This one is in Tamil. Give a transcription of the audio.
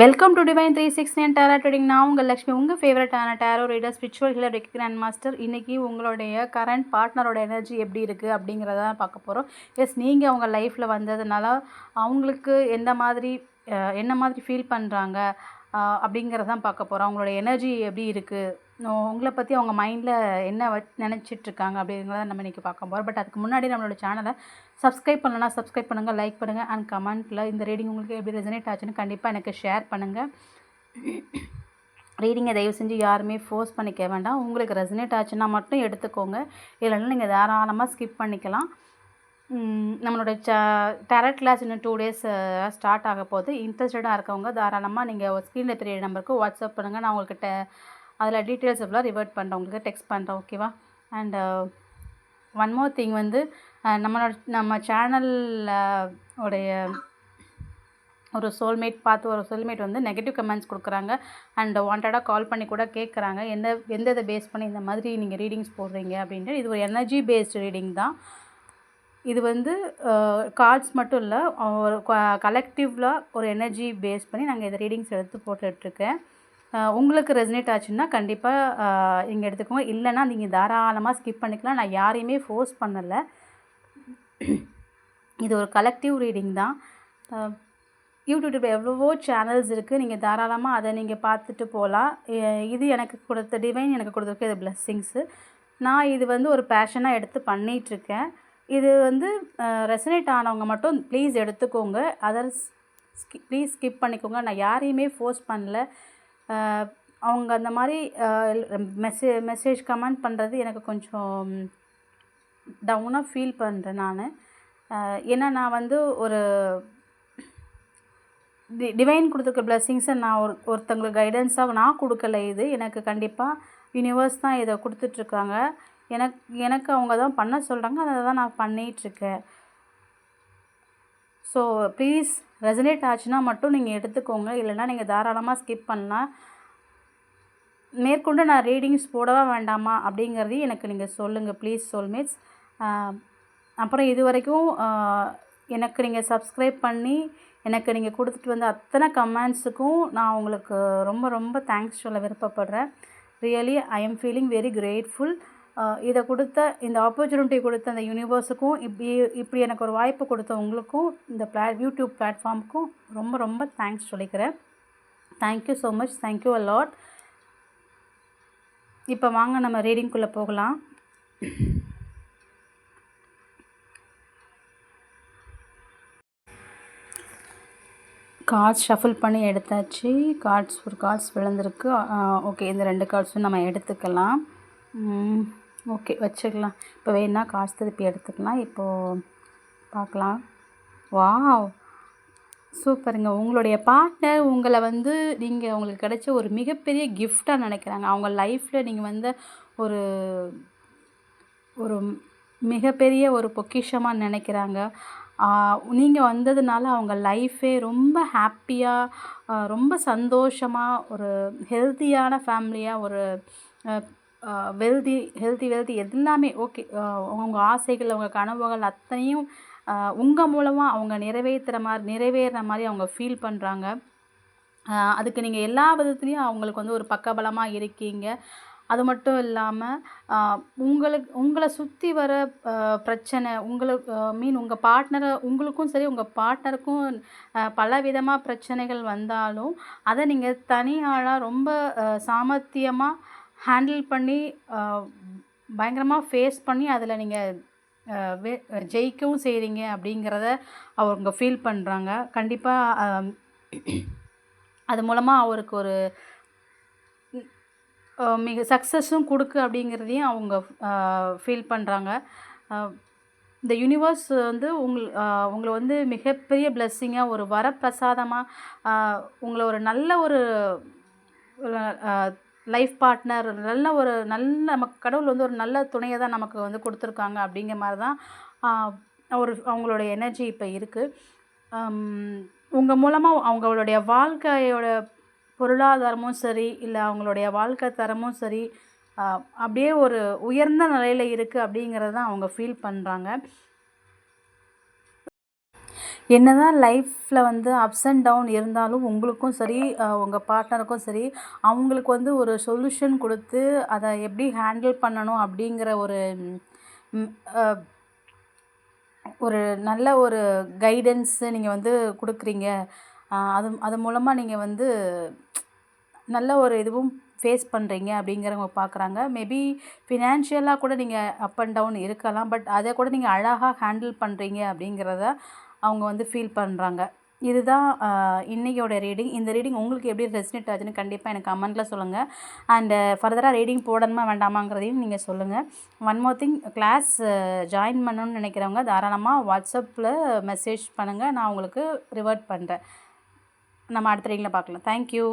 Welcome to divine 369 tarot trading. நான் உங்கள் லக்ஷ்மி, உங்கள் ஃபேவரட்டான tarot reader, spiritual healer, reiki grand master. இன்றைக்கி உங்களுடைய கரண்ட் பார்ட்னரோட எனர்ஜி எப்படி இருக்குது அப்படிங்கிறத பார்க்க போகிறோம். நீங்கள் உங்கள் லைஃப்பில் வந்ததுனால அவங்களுக்கு என்ன மாதிரி ஃபீல் பண்ணுறாங்க அப்படிங்கிறதான் பார்க்க போகிறோம். அவங்களோட எனர்ஜி எப்படி இருக்குது, உங்களை பற்றி அவங்க மைண்டில் என்ன நினச்சிட்ருக்காங்க அப்படிங்கிறத நம்ம இன்றைக்கி பார்க்க போகிறோம். பட் அதுக்கு முன்னாடி நம்மளோட சேனலை சப்ஸ்கிரைப் பண்ணலன்னா சப்ஸ்கிரைப் பண்ணுங்கள், லைக் பண்ணுங்கள் அண்ட் கமெண்ட்டில் இந்த ரீடிங் உங்களுக்கு எப்படி ரெசனேட் ஆச்சுன்னு கண்டிப்பாக எனக்கு ஷேர் பண்ணுங்கள். ரீடிங்கை தயவு செஞ்சு யாருமே ஃபோர்ஸ் பண்ணிக்க வேண்டாம். உங்களுக்கு ரெசனேட் ஆச்சுன்னா மட்டும் எடுத்துக்கோங்க, இல்லைன்னா நீங்கள் தாராளமாக ஸ்கிப் பண்ணிக்கலாம். நம்மளோட டேரட் கிளாஸ் இன்னும் 2 days ஸ்டார்ட் ஆக போகுது. இன்ட்ரெஸ்டடாக இருக்கவங்க தாராளமாக நீங்கள் ஸ்க்ரீனில் தெரிய நம்பருக்கு வாட்ஸ்அப் பண்ணுங்கள். நான் உங்கள்கிட்ட அதில் டீட்டெயில்ஸ் எவ்வளோ ரிவர்ட் பண்ணுறேன், உங்களுக்கு டெக்ஸ்ட் பண்ணுறேன், ஓகேவா? அண்ட் ஒன் மோர் திங் நம்ம சேனலில் உடைய ஒரு சோல்மேட் நெகட்டிவ் கமெண்ட்ஸ் கொடுக்குறாங்க அண்ட் வாண்டடாக கால் பண்ணி கூட கேட்குறாங்க, எந்த இதை பேஸ் பண்ணி இந்த மாதிரி நீங்கள் ரீடிங்ஸ் போடுறீங்க அப்படின்ட்டு. இது ஒரு எனர்ஜி பேஸ்டு ரீடிங் தான். இது கார்ட்ஸ் மட்டும் இல்லை, ஒரு கலெக்டிவில் ஒரு எனர்ஜி பேஸ் பண்ணி நாங்கள் இதை ரீடிங்ஸ் எடுத்து போட்டுட்ருக்கேன். உங்களுக்கு ரெசனேட் ஆச்சுன்னா கண்டிப்பாக இங்கே எடுத்துக்கோங்க, இல்லைன்னா நீங்கள் தாராளமாக ஸ்கிப் பண்ணிக்கலாம். நான் யாரையுமே ஃபோர்ஸ் பண்ணலை. இது ஒரு கலெக்டிவ் ரீடிங் தான். யூடியூப்பில் எவ்வளவோ சேனல்ஸ் இருக்குது, நீங்கள் தாராளமாக அதை நீங்கள் பார்த்துட்டு போகலாம். இது எனக்கு கொடுத்த டிவைன் எனக்கு கொடுத்துருக்க இது பிளெஸ்ஸிங்ஸு. நான் இது ஒரு பேஷனாக எடுத்து பண்ணிகிட்ருக்கேன். இது ரெசனேட் ஆனவங்க மட்டும் ப்ளீஸ் எடுத்துக்கோங்க, அதர்ஸ் ப்ளீஸ் ஸ்கிப் பண்ணிக்கோங்க. நான் யாரையுமே ஃபோர்ஸ் பண்ணல. அவங்க அந்த மாதிரி மெசேஜ் கமெண்ட் பண்ணுறது எனக்கு கொஞ்சம் டவுனாக ஃபீல் பண்ணுறேன் நான். ஏன்னா நான் ஒரு டிவைன் கொடுத்துருக்க பிளெஸ்ஸிங்ஸை நான் ஒருத்தங்களுக்கு கைடன்ஸாக நான் கொடுக்கல. இது எனக்கு கண்டிப்பாக யூனிவர்ஸ் தான் இதை கொடுத்துட்ருக்காங்க. எனக்கு அவங்க தான் பண்ண சொல்கிறாங்க, அதை தான் நான் பண்ணிகிட்ருக்கேன். ஸோ ப்ளீஸ் ரெசனேட் ஆச்சுன்னா மட்டும் நீங்கள் எடுத்துக்கோங்க, இல்லைன்னா நீங்கள் தாராளமாக ஸ்கிப் பண்ணலாம். மேற்கொண்டு நான் ரீடிங்ஸ் போடவா வேண்டாமா அப்படிங்கிறதையும் எனக்கு நீங்கள் சொல்லுங்கள் ப்ளீஸ் சோல்மேட்ஸ். அப்புறம் இது வரைக்கும் எனக்கு நீங்கள் சப்ஸ்கிரைப் பண்ணி எனக்கு நீங்கள் கொடுத்துட்டு வந்த அத்தனை கமெண்ட்ஸுக்கும் நான் உங்களுக்கு ரொம்ப ரொம்ப தேங்க்ஸ் சொல்ல விருப்பப்படுறேன். Really I am feeling very grateful. இதை கொடுத்த இந்த ஆப்பர்ச்சுனிட்டி கொடுத்த அந்த யூனிவர்ஸுக்கும் இப்படி எனக்கு ஒரு வாய்ப்பு கொடுத்த உங்களுக்கும் இந்த யூடியூப் பிளாட்ஃபார்முக்கும் ரொம்ப ரொம்ப தேங்க்ஸ் சொல்லிக்கிறேன். Thank you so much, thank you a lot. இப்போ வாங்க நம்ம ரீடிங்குள்ளே போகலாம். கார்ட்ஸ் ஷஃபில் பண்ணி எடுத்தாச்சு. ஒரு கார்ட்ஸ் விழுந்திருக்கு. ஓகே, இந்த 2 கார்ட்ஸும் நம்ம எடுத்துக்கலாம். ஓகே, வச்சுக்கலாம். இப்போ வேணால் கார்ட்ஸ் திருப்பி எடுத்துக்கலாம். இப்போது பார்க்கலாம். வாவ், சூப்பருங்க. உங்களுடைய பார்ட்னர் உங்களை நீங்கள் உங்களுக்கு கிடைச்ச ஒரு மிகப்பெரிய கிஃப்டாக நினைக்கிறாங்க. அவங்க லைஃப்பில் நீங்கள் ஒரு ஒரு மிகப்பெரிய ஒரு பொக்கிஷமாக நினைக்கிறாங்க. நீங்கள் வந்ததுனால அவங்க லைஃபே ரொம்ப ஹாப்பியாக, ரொம்ப சந்தோஷமாக, ஒரு ஹெல்த்தியான ஃபேமிலியாக, ஒரு வெல்தி எல்லாமே ஓகே. அவங்க ஆசைகள், அவங்க கனவுகள் அத்தனையும் உங்கள் மூலமாக அவங்க நிறைவேறுற மாதிரி அவங்க ஃபீல் பண்ணுறாங்க. அதுக்கு நீங்கள் எல்லா விதத்துலேயும் அவங்களுக்கு ஒரு பக்கபலமாக இருக்கீங்க. அது மட்டும் இல்லாமல் உங்களை சுற்றி வர பிரச்சனை, உங்கள் பார்ட்னரை, உங்களுக்கும் சரி உங்கள் பார்ட்னருக்கும் பல விதமாக பிரச்சனைகள் வந்தாலும் அதை நீங்கள் தனியாளாக ரொம்ப சாமர்த்தியமாக ஹேண்டில் பண்ணி பயங்கரமாக ஃபேஸ் பண்ணி அதில் நீங்கள் ஜெயிக்கவும் செய்கிறீங்க அப்படிங்கிறத அவங்க ஃபீல் பண்ணுறாங்க. கண்டிப்பாக அது மூலமாக அவருக்கு ஒரு மிக சக்ஸஸும் கொடுக்கு அப்படிங்கிறதையும் அவங்க ஃபீல் பண்ணுறாங்க. இந்த யூனிவர்ஸ் உங்களை மிகப்பெரிய பிளெஸ்ஸிங்காக, ஒரு வரப்பிரசாதமாக, உங்களை ஒரு நல்ல ஒரு லைஃப் பார்ட்னர், நல்ல நமக்கு கடவுள் ஒரு நல்ல துணையை தான் நமக்கு கொடுத்துருக்காங்க அப்படிங்கிற மாதிரி தான் அவங்களுடைய எனர்ஜி இப்போ இருக்குது. உங்கள் மூலமாக அவங்களுடைய வாழ்க்கையோட பொருளாதாரமும் சரி, இல்லை அவங்களுடைய வாழ்க்கை தரமும் சரி, அப்படியே ஒரு உயர்ந்த நிலையில் இருக்குது அப்படிங்கிறது தான் அவங்க ஃபீல் பண்ணுறாங்க. என்னதான் லைஃப்பில் வந்து அப்ஸ் அண்ட் டவுன் இருந்தாலும் உங்களுக்கும் சரி உங்கள் பார்ட்னருக்கும் சரி அவங்களுக்கு வந்து ஒரு சொல்யூஷன் கொடுத்து அதை எப்படி ஹேண்டில் பண்ணணும் அப்படிங்கிற ம், அஹ், ஒரு நல்ல ஒரு கைடன்ஸு நீங்கள் வந்து கொடுக்குறீங்க. அது அது மூலமாக நீங்கள் வந்து நல்ல ஒரு இதுவும் ஃபேஸ் பண்ணுறீங்க அப்படிங்கிறவங்க பார்க்குறாங்க. மேபி ஃபினான்ஷியலாக கூட நீங்கள் அப் அண்ட் டவுன் இருக்கலாம். பட் அதை கூட நீங்கள் அழகாக ஹேண்டில் பண்ணுறீங்க அப்படிங்கிறத அவங்க வந்து ஃபீல் பண்ணுறாங்க. இதுதான் இன்னையோட ரீடிங். இந்த ரீடிங் உங்களுக்கு எப்படி ரெசனேட் ஆச்சுன்னு கண்டிப்பாக எனக்கு கமெண்ட்டில் சொல்லுங்கள். அண்டு ஃபர்தராக ரீடிங் போடணுமா வேண்டாமாங்கிறதையும் நீங்கள் சொல்லுங்கள். One more thing, class join பண்ணணும்னு நினைக்கிறவங்க தாராளமாக வாட்ஸ்அப்பில் மெசேஜ் பண்ணுங்கள். நான் உங்களுக்கு ரிவர்ட் பண்ணுறேன். நம்ம அடுத்த ரீடிங்கில் பார்க்கலாம். தேங்க்யூ.